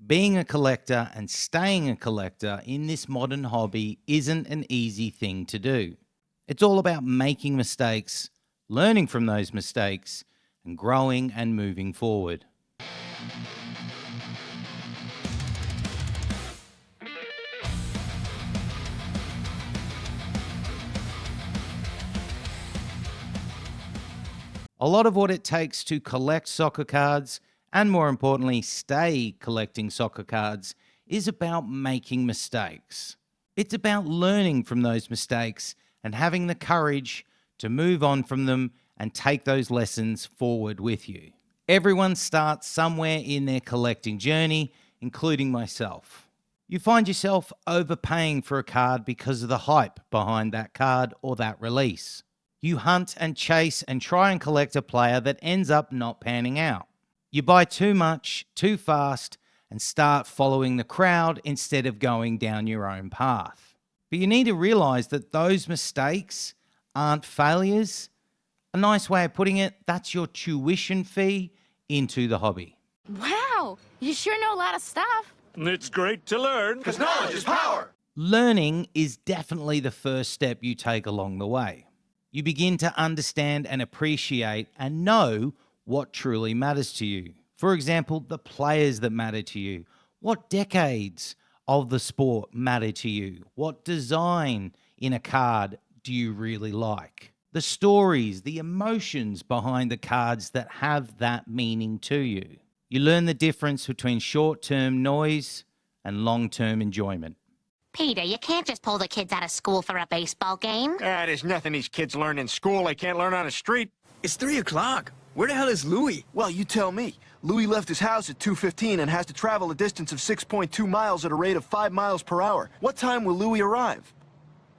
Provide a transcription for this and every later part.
Being a collector and staying a collector in this modern hobby isn't an easy thing to do. It's all about making mistakes, learning from those mistakes, and growing and moving forward. A lot of what it takes to collect soccer cards, and more importantly, stay collecting soccer cards, is about making mistakes. It's about learning from those mistakes and having the courage to move on from them and take those lessons forward with you. Everyone starts somewhere in their collecting journey, including myself. You find yourself overpaying for a card because of the hype behind that card or that release. You hunt and chase and try and collect a player that ends up not panning out. You buy too much, too fast, and start following the crowd instead of going down your own path. But you need to realize that those mistakes aren't failures. A nice way of putting it, that's your tuition fee into the hobby. Wow, you sure know a lot of stuff. It's great to learn, because knowledge is power. Learning is definitely the first step you take along the way. You begin to understand and appreciate and know what truly matters to you. For example, the players that matter to you. What decades of the sport matter to you? What design in a card do you really like? The stories, the emotions behind the cards that have that meaning to you. You learn the difference between short-term noise and long-term enjoyment. Peter, you can't just pull the kids out of school for a baseball game. There's nothing these kids learn in school they can't learn on the street. It's 3 o'clock. Where the hell is Louis? Well, you tell me. Louis left his house at 2:15 and has to travel a distance of 6.2 miles at a rate of 5 miles per hour. What time will Louis arrive?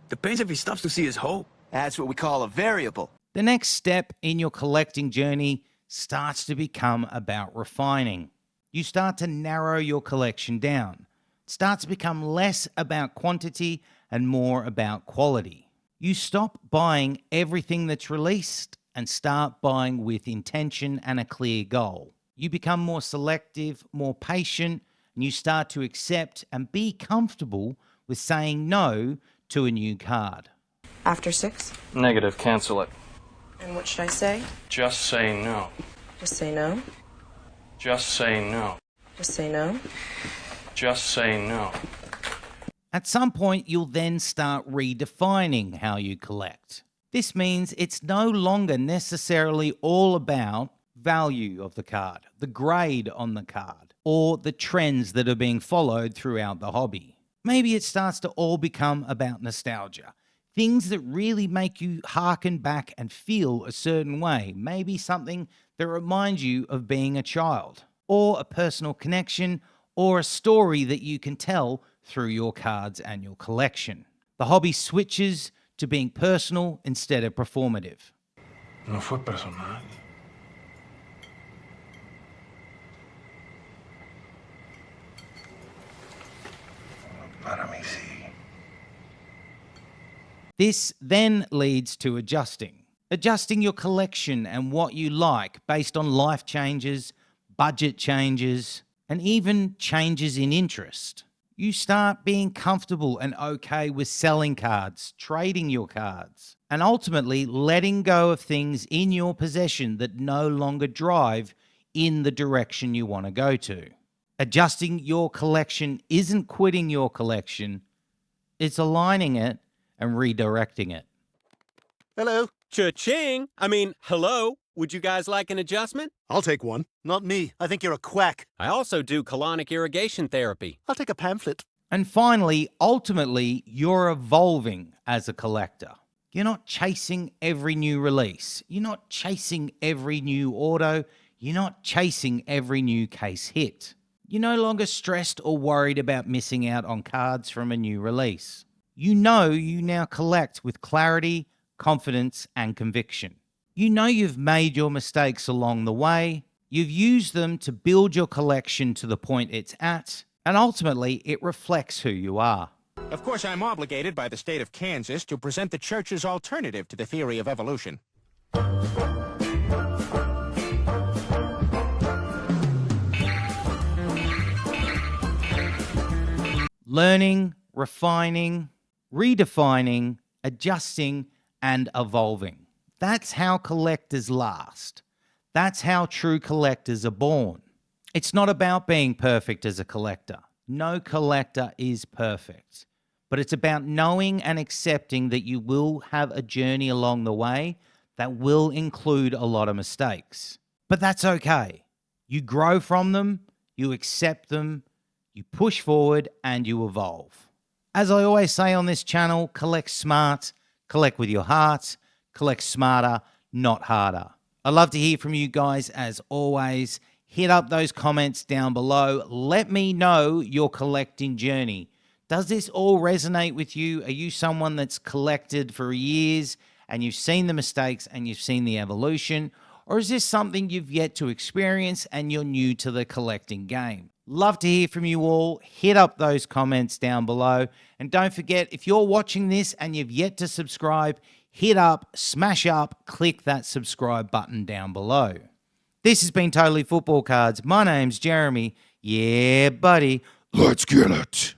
Depends if he stops to see his hoe. That's what we call a variable. The next step in your collecting journey starts to become about refining. You start to narrow your collection down. It starts to become less about quantity and more about quality. You stop buying everything that's released and start buying with intention and a clear goal. You become more selective, more patient, and you start to accept and be comfortable with saying no to a new card. After 6? Negative, cancel it. And what should I say? Just say no. Just say no? Just say no. Just say no? Just say no. At some point, you'll then start redefining how you collect. This means it's no longer necessarily all about value of the card, the grade on the card, or the trends that are being followed throughout the hobby. Maybe it starts to all become about nostalgia. Things that really make you harken back and feel a certain way. Maybe something that reminds you of being a child, or a personal connection, or a story that you can tell through your cards and your collection. The hobby switches to being personal instead of performative. No fue personal. Para mí sí. This then leads to adjusting. Adjusting your collection and what you like based on life changes, budget changes, and even changes in interest. You start being comfortable and okay with selling cards, trading your cards, and ultimately letting go of things in your possession that no longer drive in the direction you want to go to. Adjusting your collection isn't quitting your collection, it's aligning it and redirecting it. Hello. Cha-ching! Hello. Would you guys like an adjustment? I'll take one. Not me. I think you're a quack. I also do colonic irrigation therapy. I'll take a pamphlet. And finally, ultimately, you're evolving as a collector. You're not chasing every new release. You're not chasing every new auto. You're not chasing every new case hit. You're no longer stressed or worried about missing out on cards from a new release. You know you now collect with clarity, confidence, and conviction. You know you've made your mistakes along the way, you've used them to build your collection to the point it's at, and ultimately it reflects who you are. Of course, I'm obligated by the state of Kansas to present the church's alternative to the theory of evolution. learning, refining, redefining, adjusting, and evolving. That's how collectors last. That's how true collectors are born. It's not about being perfect as a collector. No collector is perfect. But it's about knowing and accepting that you will have a journey along the way that will include a lot of mistakes. But that's okay. You grow from them, you accept them, you push forward, and you evolve. As I always say on this channel, collect smart, collect with your heart, collect smarter, not harder. I'd love to hear from you guys as always. Hit up those comments down below. Let me know your collecting journey. Does this all resonate with you? Are you someone that's collected for years and you've seen the mistakes and you've seen the evolution? Or is this something you've yet to experience and you're new to the collecting game? Love to hear from you all. Hit up those comments down below. And don't forget, if you're watching this and you've yet to subscribe, hit up, smash up, click that subscribe button down below. This has been Totally Football Cards. My name's Jeremy. Yeah, buddy. Let's get it.